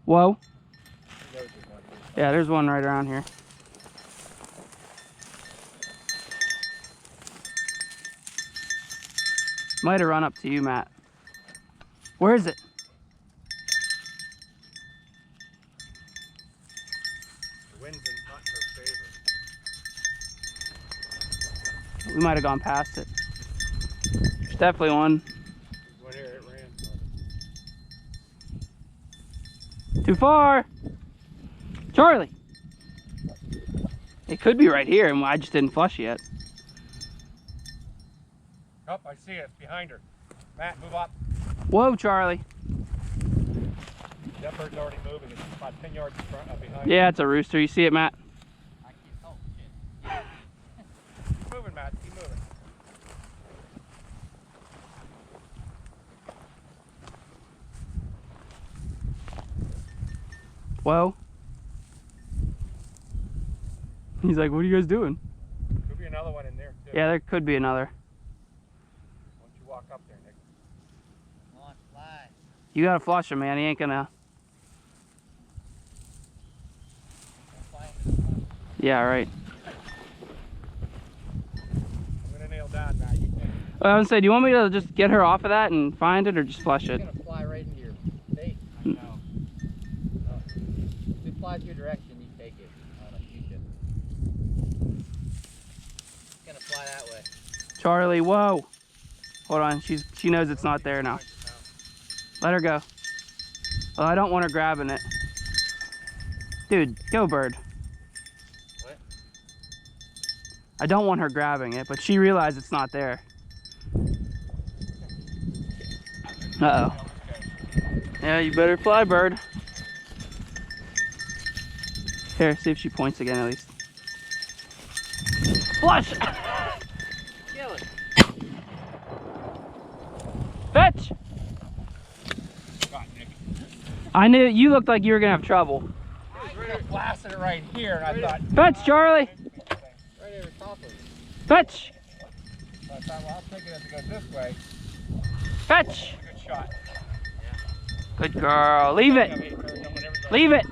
Whoa. Yeah, there's one right around here. Might have run up to you, Matt. Where is it? The wind's not in her favor. We might have gone past it. There's definitely one. There's one here, it ran. Too far. Charlie. It could be right here, and I just didn't flush yet. Oh, I see it. It's behind her. Matt, move up. Whoa, Charlie. That bird's already moving. It's about 10 yards in front, behind. Yeah, it's a rooster. You see it, Matt? I can't. Oh shit. Keep moving, Matt. Keep moving. Whoa. He's like, what are you guys doing? Could be another one in there, too. Yeah, there could be another. Why don't you walk up there, Nick? Come on, fly. You gotta flush him, man. He ain't gonna. Fly into the front. Yeah, right. I'm going to nail down, Matt. You can. I was gonna say, do you want me to just get her off of that and find it, or just flush it? It's gonna fly right into your face. I know. If it flies your direction, you take it. I don't shoot it. It's gonna fly that way. Charlie, whoa. Hold on, she knows it's not there now. Let her go. Oh, I don't want her grabbing it. Dude, go bird. What? I don't want her grabbing it, but she realized it's not there. Uh-oh. Yeah, you better fly, bird. Here, see if she points again at least. Flush! Kill it. Fetch! God, Nick. I knew you looked like you were gonna have trouble. I could have blasted it right here, and I thought... Fetch, Charlie! Right over top of it. Fetch! I thought, well, I'll take it as it goes this way. Fetch! Good shot. Good girl. Leave it. Leave it.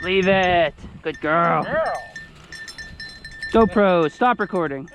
Leave it. Good girl. Girl! GoPro, stop recording.